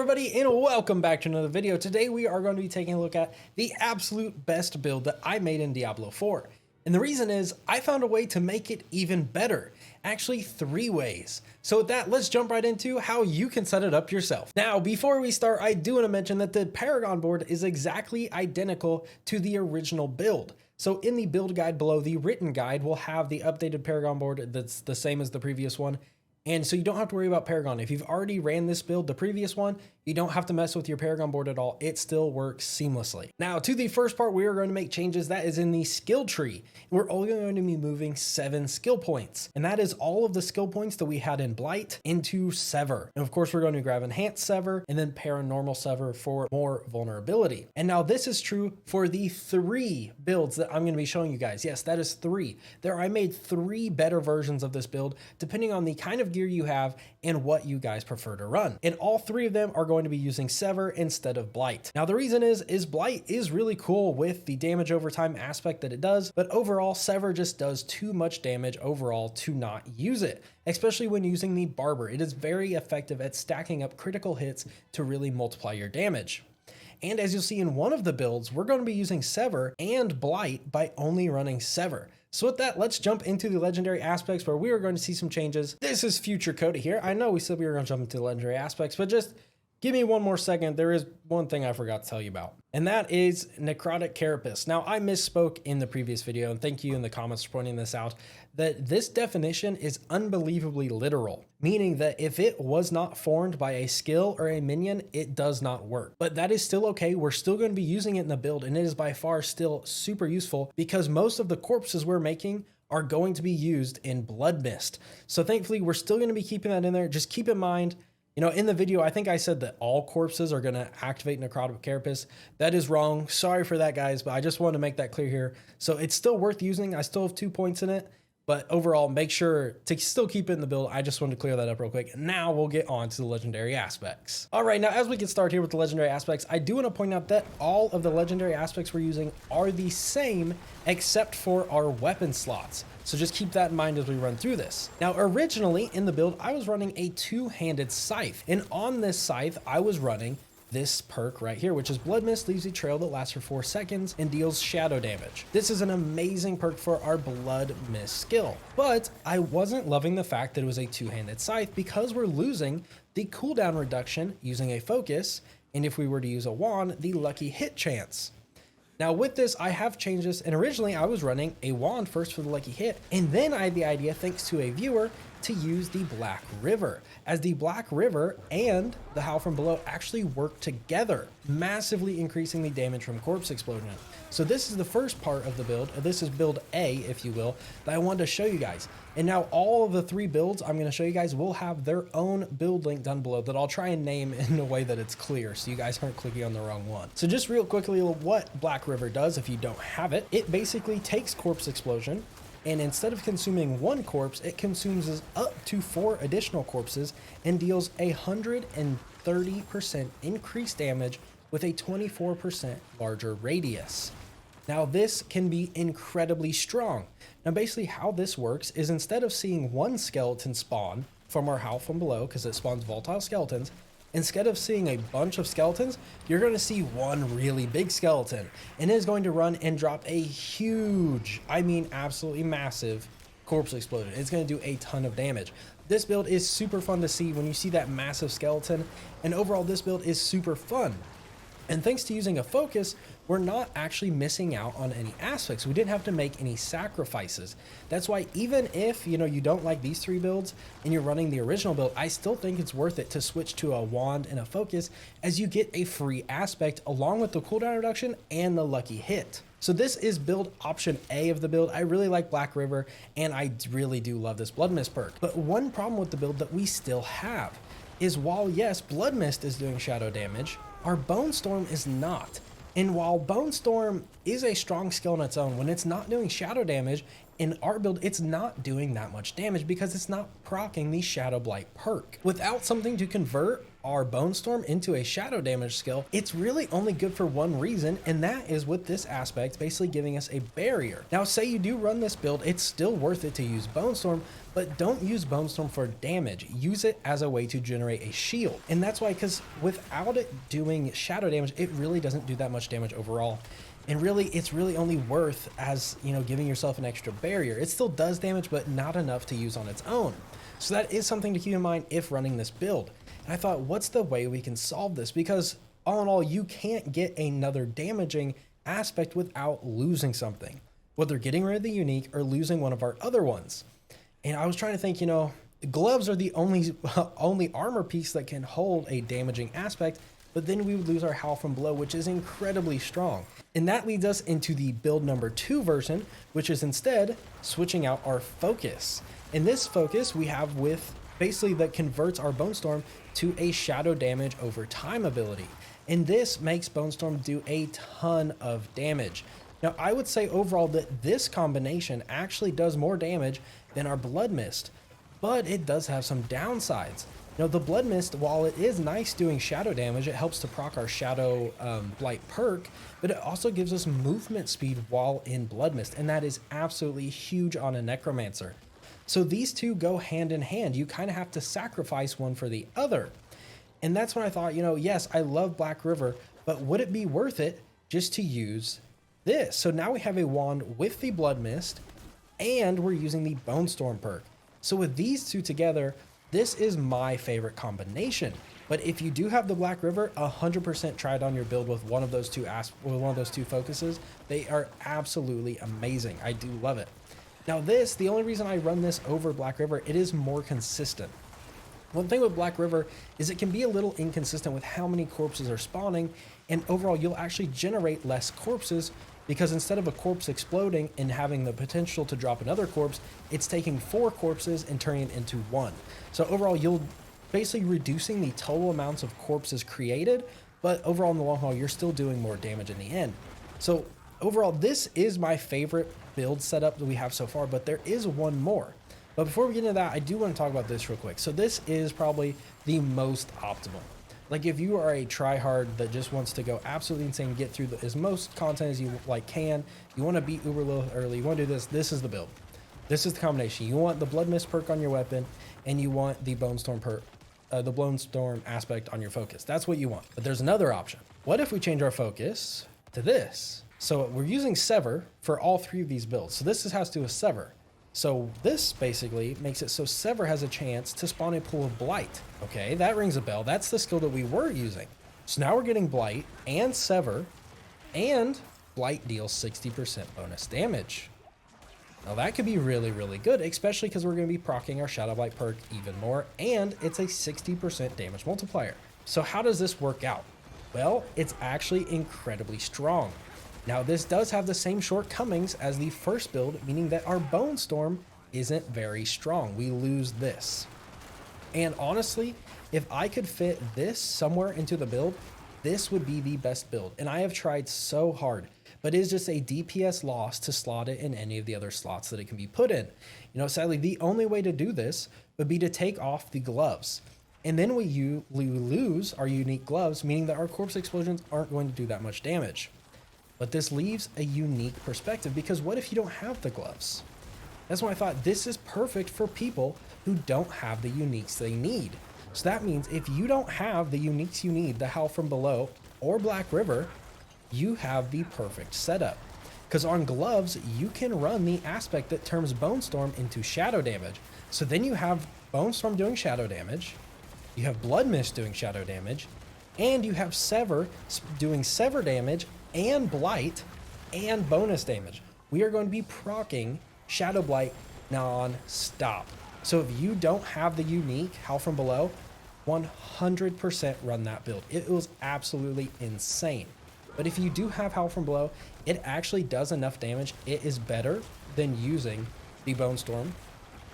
everybody, and welcome back to another video. Today we are going to be taking a look at the absolute best build that I made in Diablo 4. And the reason is I found a way to make it even better. Actually, 3 ways. So with that, let's jump right into how you can set it up yourself. Now, before we start, I do want to mention that the Paragon board is exactly identical to the original build. So in the build guide below, the written guide will have the updated Paragon board that's the same as the previous one. And so you don't have to worry about Paragon. If you've already ran this build, the previous one, you don't have to mess with your Paragon board at all. It still works seamlessly. Now to the first part, we are going to make changes. That is in the skill tree. We're only going to be moving 7 skill points. And that is all of the skill points that we had in Blight into Sever. And of course, we're going to grab Enhanced Sever and then Paranormal Sever for more vulnerability. And now this is true for the 3 builds that I'm going to be showing you guys. Yes, that is 3. I made 3 better versions of this build, depending on the kind of gear you have and what you guys prefer to run. And all 3 of them are going to be using Sever instead of Blight. Now the reason is Blight is really cool with the damage over time aspect that it does, but overall Sever just does too much damage overall to not use it, especially when using the Barber. It is very effective at stacking up critical hits to really multiply your damage. And as you'll see in one of the builds, we're going to be using Sever and Blight by only running Sever. So with that, let's jump into the legendary aspects where we are going to see some changes. This is Future Cody here. I know we said we were going to jump into the legendary aspects, but just give me one more second. There is one thing I forgot to tell you about, and that is Necrotic Carapace. Now, I misspoke in the previous video, and thank you in the comments for pointing this out, that this definition is unbelievably literal, meaning that if it was not formed by a skill or a minion, it does not work. But that is still okay. We're still going to be using it in the build, and it is by far still super useful because most of the corpses we're making are going to be used in Blood Mist. So thankfully, we're still going to be keeping that in there. Just keep in mind, you know, in the video, I think I said that all corpses are going to activate Necrotic Carapace. That is wrong. Sorry for that, guys, but I just wanted to make that clear here. So it's still worth using. I still have 2 points in it, but overall, make sure to still keep it in the build. I just wanted to clear that up real quick. Now we'll get on to the legendary aspects. All right, now as we get started here with the legendary aspects, I do want to point out that all of the legendary aspects we're using are the same except for our weapon slots. So just keep that in mind as we run through this. Now, originally in the build, I was running a 2-handed scythe. And on this scythe, I was running this perk right here, which is Blood Mist leaves a trail that lasts for 4 seconds and deals shadow damage. This is an amazing perk for our Blood Mist skill. But I wasn't loving the fact that it was a 2-handed scythe because we're losing the cooldown reduction using a focus. And if we were to use a wand, the lucky hit chance. Now with this, I have changed this, and originally I was running a wand first for the lucky hit, and then I had the idea, thanks to a viewer, to use the Black River, as the Black River and the Howl from Below actually work together, massively increasing the damage from corpse explosion. So this is the first part of the build. This is build A, if you will, that I wanted to show you guys. And now all of the 3 builds I'm going to show you guys will have their own build link down below that I'll try and name in a way that it's clear so you guys aren't clicking on the wrong one. So just real quickly, what Black River does if you don't have it, it basically takes corpse explosion, and instead of consuming 1 corpse, it consumes up to 4 additional corpses and deals 130% increased damage with a 24% larger radius. Now this can be incredibly strong. Now basically how this works is instead of seeing 1 skeleton spawn from our Howl from Below, because it spawns volatile skeletons, instead of seeing a bunch of skeletons, you're going to see 1 really big skeleton, and it is going to run and drop a huge, I mean absolutely massive corpse explosion. It's going to do a ton of damage. This build is super fun to see when you see that massive skeleton, and overall this build is super fun. And thanks to using a focus, we're not actually missing out on any aspects. We didn't have to make any sacrifices. That's why even if, you know, you don't like these 3 builds and you're running the original build, I still think it's worth it to switch to a wand and a focus, as you get a free aspect along with the cooldown reduction and the lucky hit. So this is build option A of the build. I really like Black River, and I really do love this Blood Mist perk. But one problem with the build that we still have is, while yes, Blood Mist is doing shadow damage, our Bone Storm is not. And while Bone Storm is a strong skill on its own, when it's not doing shadow damage, in our build, it's not doing that much damage because it's not proccing the Shadow Blight perk. Without something to convert our Bone Storm into a shadow damage skill, it's really only good for one reason, and that is with this aspect basically giving us a barrier. Now say you do run this build, it's still worth it to use Bone Storm, but don't use Bone Storm for damage. Use it as a way to generate a shield. And that's why, because without it doing shadow damage, it really doesn't do that much damage overall. And really, it's really only worth as, you know, giving yourself an extra barrier. It still does damage, but not enough to use on its own. So that is something to keep in mind if running this build. And I thought, what's the way we can solve this? Because all in all, you can't get another damaging aspect without losing something, whether getting rid of the unique or losing one of our other ones. And I was trying to think, you know, gloves are the only armor piece that can hold a damaging aspect, but then we would lose our Howl from Below, which is incredibly strong. And that leads us into the build number 2 version, which is instead switching out our focus. In this focus we have with basically that converts our Bone Storm to a shadow damage over time ability. And this makes Bone Storm do a ton of damage. Now I would say overall that this combination actually does more damage than our Blood Mist, but it does have some downsides. Now the Blood Mist, while it is nice doing shadow damage, it helps to proc our Shadow Blight perk, but it also gives us movement speed while in Blood Mist, and that is absolutely huge on a Necromancer. So these two go hand in hand. You kind of have to sacrifice one for the other. And that's when I thought, you know, yes, I love Black River, but would it be worth it just to use this? So now we have a wand with the Blood Mist, and we're using the Bone Storm perk. So with these two together, this is my favorite combination. But if you do have the Black River, 100% try it on your build with one of those two focuses. They are absolutely amazing. I do love it. Now this, the only reason I run this over Black River, it is more consistent. One thing with Black River is it can be a little inconsistent with how many corpses are spawning, and overall you'll actually generate less corpses because instead of a corpse exploding and having the potential to drop another corpse, it's taking 4 corpses and turning it into 1. So overall you'll basically reducing the total amounts of corpses created, but overall in the long haul you're still doing more damage in the end. So overall this is my favorite build setup that we have so far, but there is one more. But before we get into that, I do want to talk about this real quick. So this is probably the most optimal. Like if you are a tryhard that just wants to go absolutely insane, get through as most content as you can, you want to beat Uber Lilith early, you want to do this, this is the build. This is the combination. You want the Blood Mist perk on your weapon, and you want the Bone Storm perk, the Bone Storm aspect on your focus. That's what you want. But there's another option. What if we change our focus to this? So we're using Sever for all 3 of these builds. So this has to do with Sever. So this basically makes it so Sever has a chance to spawn a pool of Blight. Okay, that rings a bell. That's the skill that we were using. So now we're getting Blight and Sever, and Blight deals 60% bonus damage. Now that could be really, really good, especially because we're going to be proccing our Shadow Blight perk even more, and it's a 60% damage multiplier. So how does this work out? Well, it's actually incredibly strong. Now this does have the same shortcomings as the first build, meaning that our Bone Storm isn't very strong. We lose this. And honestly, if I could fit this somewhere into the build, this would be the best build. And I have tried so hard, but it is just a DPS loss to slot it in any of the other slots that it can be put in. You know, sadly, the only way to do this would be to take off the gloves. And then we lose our unique gloves, meaning that our corpse explosions aren't going to do that much damage. But this leaves a unique perspective, because what if you don't have the gloves? That's why I thought this is perfect for people who don't have the uniques they need. So that means if you don't have the uniques you need, the Howl from Below or Black River, you have the perfect setup. Because on gloves, you can run the aspect that turns Bone Storm into shadow damage. So then you have Bone Storm doing shadow damage, you have Blood Mist doing shadow damage, and you have Sever doing Sever damage and Blight and bonus damage. We are going to be proccing Shadow Blight non-stop. So if you don't have the unique Howl from Below, 100% run that build. It was absolutely insane. But if you do have Howl from Below, it actually does enough damage. It is better than using the Bone Storm,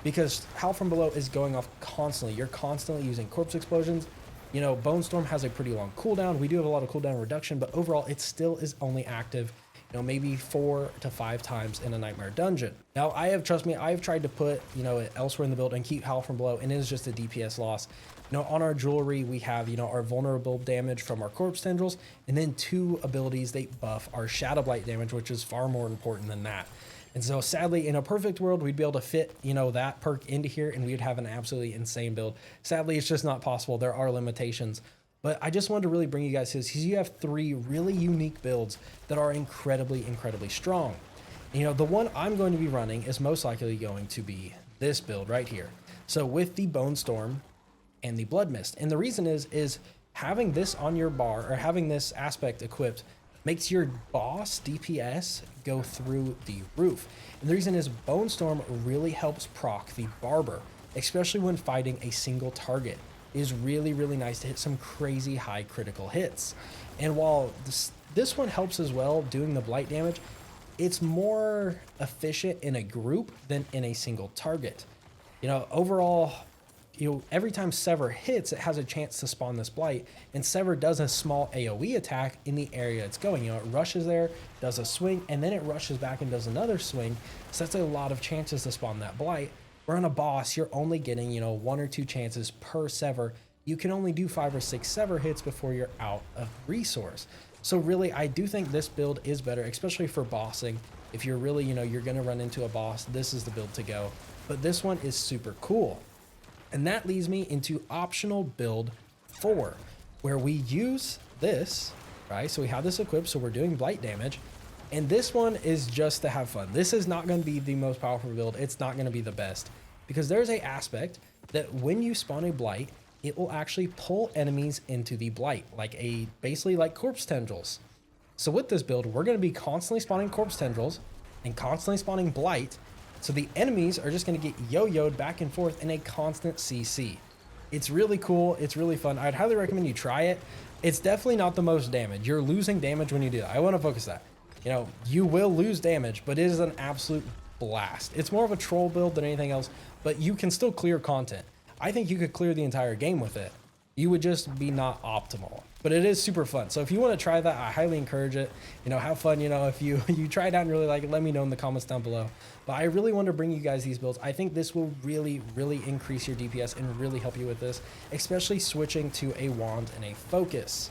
because Howl from Below is going off constantly. You're constantly using corpse explosions. You know, Bone Storm has a pretty long cooldown. We do have a lot of cooldown reduction, but overall it still is only active, you know, maybe 4 to 5 times in a Nightmare dungeon. Now, trust me, I have tried to put, you know, it elsewhere in the build and keep Howl from Blow, and it is just a DPS loss. You know, on our jewelry, we have, you know, our vulnerable damage from our corpse tendrils, and then 2 abilities that buff our Shadow Blight damage, which is far more important than that. And so sadly, in a perfect world, we'd be able to fit, you know, that perk into here and we'd have an absolutely insane build. Sadly, it's just not possible. There are limitations. But I just wanted to really bring you guys to this because you have 3 really unique builds that are incredibly, incredibly strong. And, you know, the one I'm going to be running is most likely going to be this build right here. So with the Bone Storm and the Blood Mist. And the reason is having this on your bar or having this aspect equipped makes your boss DPS go through the roof. And the reason is Bone Storm really helps proc the Barber, especially when fighting a single target. It is really, really nice to hit some crazy high critical hits. And while this one helps as well doing the blight damage, it's more efficient in a group than in a single target. You know, overall, you know, every time Sever hits, it has a chance to spawn this blight, and Sever does a small AoE attack in the area it's going. You know, it rushes there, does a swing, and then it rushes back and does another swing. So that's a lot of chances to spawn that blight. Where on a boss, you're only getting, you know, 1 or 2 chances per Sever. You can only do 5 or 6 Sever hits before you're out of resource. So really, I do think this build is better, especially for bossing. If you're really, you know, you're gonna run into a boss, this is the build to go. But this one is super cool. And that leads me into optional build 4, where we use this, right? So we have this equipped, so we're doing blight damage. And this one is just to have fun. This is not going to be the most powerful build. It's not going to be the best because there's a aspect that when you spawn a blight, it will actually pull enemies into the blight, basically like corpse tendrils. So with this build, we're going to be constantly spawning corpse tendrils and constantly spawning blight. So the enemies are just going to get yo-yoed back and forth in a constant CC. It's really cool. It's really fun. I'd highly recommend you try it. It's definitely not the most damage. You're losing damage when you do that. I want to focus that. You know, you will lose damage, but it is an absolute blast. It's more of a troll build than anything else, but you can still clear content. I think you could clear the entire game with it. You would just be not optimal, but it is super fun. So if you want to try that, I highly encourage it. You know, have fun. You know, if you try it out and really like it, let me know in the comments down below. But I really want to bring you guys these builds. I think this will really, really increase your DPS and really help you with this, especially switching to a wand and a focus.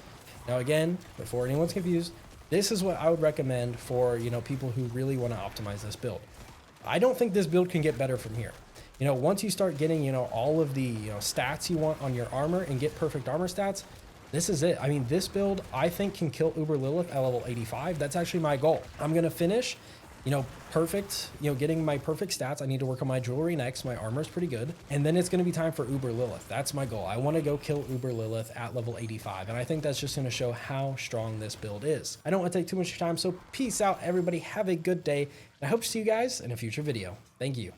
Now, again, before anyone's confused, this is what I would recommend for, you know, people who really want to optimize this build. I don't think this build can get better from here. You know, once you start getting, you know, all of the, you know, stats you want on your armor and get perfect armor stats, this is it. I mean, this build I think can kill Uber Lilith at level 85. That's actually my goal. I'm going to finish, you know, perfect, you know, getting my perfect stats. I need to work on my jewelry next. My armor is pretty good. And then it's going to be time for Uber Lilith. That's my goal. I want to go kill Uber Lilith at level 85. And I think that's just going to show how strong this build is. I don't want to take too much of your time. So peace out, everybody. Have a good day. And I hope to see you guys in a future video. Thank you.